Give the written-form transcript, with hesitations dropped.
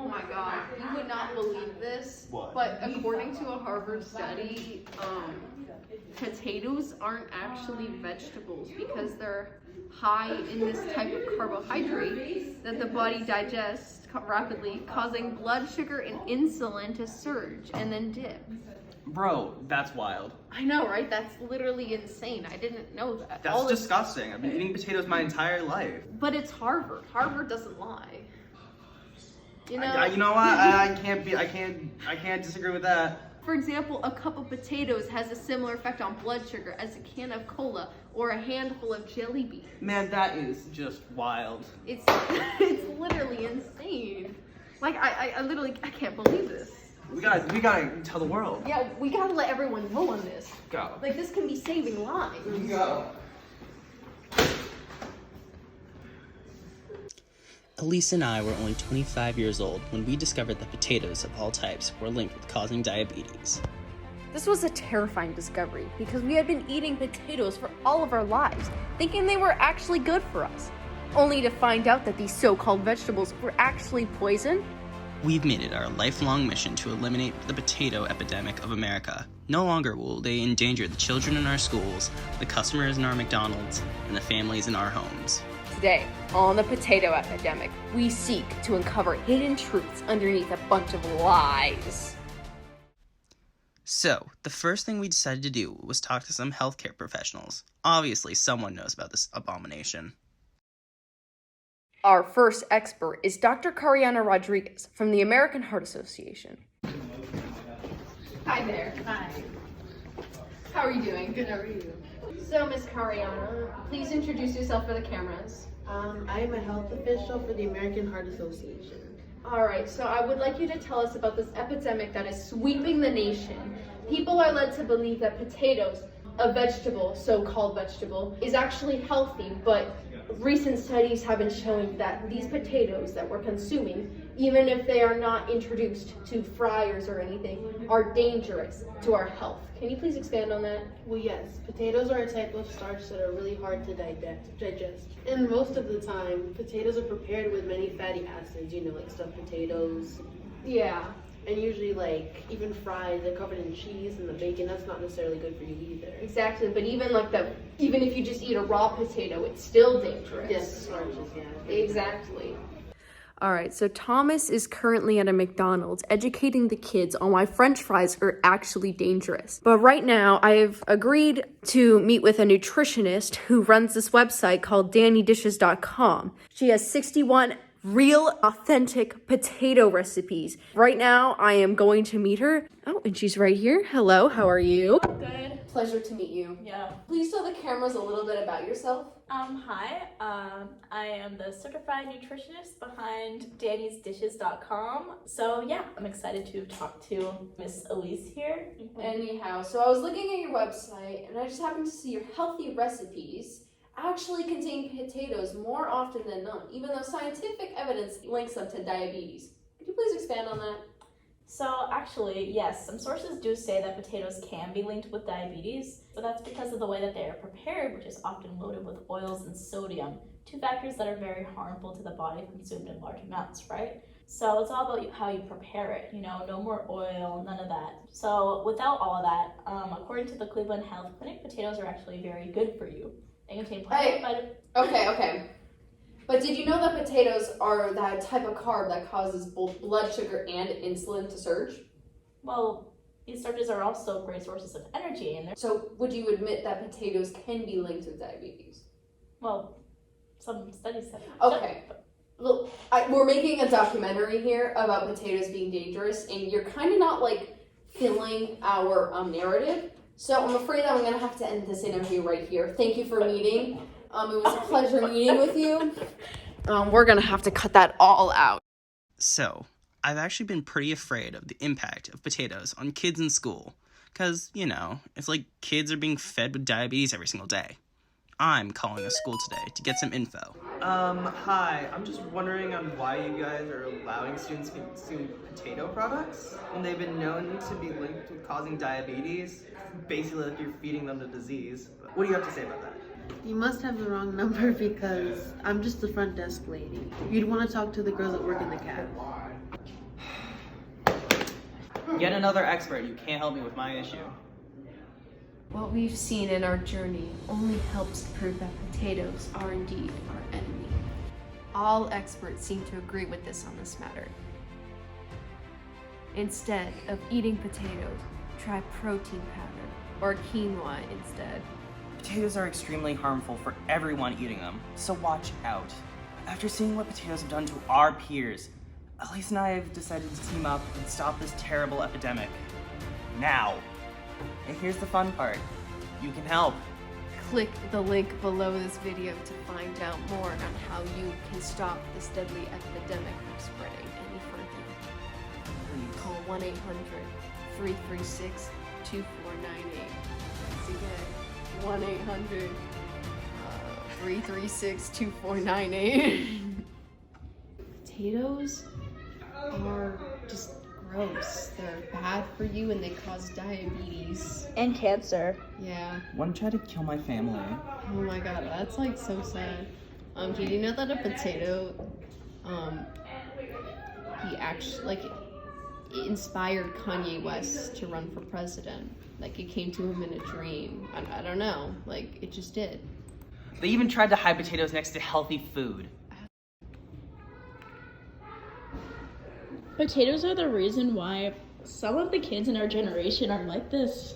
Oh my god, you would not believe this. What? But according to a Harvard study, potatoes aren't actually vegetables because they're high in this type of carbohydrate that the body digests rapidly, causing blood sugar and insulin to surge and then dip. Bro, that's wild. I know, right? That's literally insane. I didn't know that. That's disgusting. I've been eating potatoes my entire life. But it's Harvard. Harvard doesn't lie. You know? You know what? I can't disagree with that. For example, a cup of potatoes has a similar effect on blood sugar as a can of cola or a handful of jelly beans. Man, that is just wild. It's literally insane. Like I literally can't believe this. We gotta tell the world. Yeah, we gotta let everyone know on this. Go. Like this can be saving lives. Go. Elise and I were only 25 years old when we discovered that potatoes of all types were linked with causing diabetes. This was a terrifying discovery because we had been eating potatoes for all of our lives, thinking they were actually good for us, only to find out that these so-called vegetables were actually poison. We've made it our lifelong mission to eliminate the potato epidemic of America. No longer will they endanger the children in our schools, the customers in our McDonald's, and the families in our homes. Today, on the Potato Epidemic, we seek to uncover hidden truths underneath a bunch of lies. So, the first thing we decided to do was talk to some healthcare professionals. Obviously, someone knows about this abomination. Our first expert is Dr. Kari Rodriguez from the American Heart Association. Hi there. Hi. How are you doing? Good, how are you? So, Ms. Kariana, please introduce yourself for the cameras. I am a health official for the American Heart Association. All right, so I would like you to tell us about this epidemic that is sweeping the nation. People are led to believe that potatoes, a vegetable, so-called vegetable, is actually healthy, but recent studies have been showing that these potatoes that we're consuming, even if they are not introduced to fryers or anything, are dangerous to our health. Can you please expand on that? Well, yes, potatoes are a type of starch that are really hard to digest. And most of the time, potatoes are prepared with many fatty acids, like stuffed potatoes. Yeah. And usually, even fried, they're covered in cheese and the bacon. That's not necessarily good for you either. Exactly, but even if you just eat a raw potato, it's still dangerous. Yes, starches, yeah. Exactly. All right, so Thomas is currently at a McDonald's educating the kids on why French fries are actually dangerous. But right now, I've agreed to meet with a nutritionist who runs this website called DaniDishes.com. She has 61 real, authentic potato recipes. Right now, I am going to meet her. Oh, and she's right here. Hello, how are you? Good. Pleasure to meet you. Yeah. Please tell the cameras a little bit about yourself. Hi. I am the certified nutritionist behind Dani'sDishes.com. So yeah, I'm excited to talk to Miss Elise here. Anyhow, so I was looking at your website and I just happened to see your healthy recipes actually contain potatoes more often than not, even though scientific evidence links them to diabetes. Could you please expand on that? So actually, yes, some sources do say that potatoes can be linked with diabetes, but that's because of the way that they are prepared, which is often loaded with oils and sodium, two factors that are very harmful to the body if consumed in large amounts, right? So it's all about how you prepare it, no more oil, none of that. So without all of that, according to the Cleveland Health Clinic, potatoes are actually very good for you. They contain plenty of vitamins. Okay. But did you know that potatoes are that type of carb that causes both blood sugar and insulin to surge? Well, these starches are also great sources of energy, and So would you admit that potatoes can be linked with diabetes? well, some studies have. Okay. Well, we're making a documentary here about potatoes being dangerous, and you're kind of not filling our narrative. So I'm afraid I'm gonna have to end this interview right here. Thank you for meeting. It was a pleasure meeting with you. We're gonna have to cut that all out. So, I've actually been pretty afraid of the impact of potatoes on kids in school. Because, it's like kids are being fed with diabetes every single day. I'm calling a school today to get some info. Hi. I'm just wondering on why you guys are allowing students to consume potato products when they've been known to be linked with causing diabetes. Basically, like you're feeding them the disease. What do you have to say about that? You must have the wrong number because I'm just the front desk lady. You'd want to talk to the girls that work in the cab. Yet another expert. You can't help me with my issue. What we've seen in our journey only helps to prove that potatoes are indeed our enemy. All experts seem to agree with this on this matter. Instead of eating potatoes, try protein powder or quinoa instead. Potatoes are extremely harmful for everyone eating them, so watch out. After seeing what potatoes have done to our peers, Elise and I have decided to team up and stop this terrible epidemic. Now. And here's the fun part. You can help. Click the link below this video to find out more on how you can stop this deadly epidemic from spreading any further. Call 1-800-336-2498. Once again, 1-800-336-2498. Potatoes are just gross. They're bad for you and they cause diabetes. And cancer. Yeah. One tried to kill my family. Oh my god, that's like so sad. Did you know that a potato, he actually, like, it inspired Kanye West to run for president. Like, it came to him in a dream. I don't know. Like, it just did. They even tried to hide potatoes next to healthy food. Potatoes are the reason why some of the kids in our generation are like this.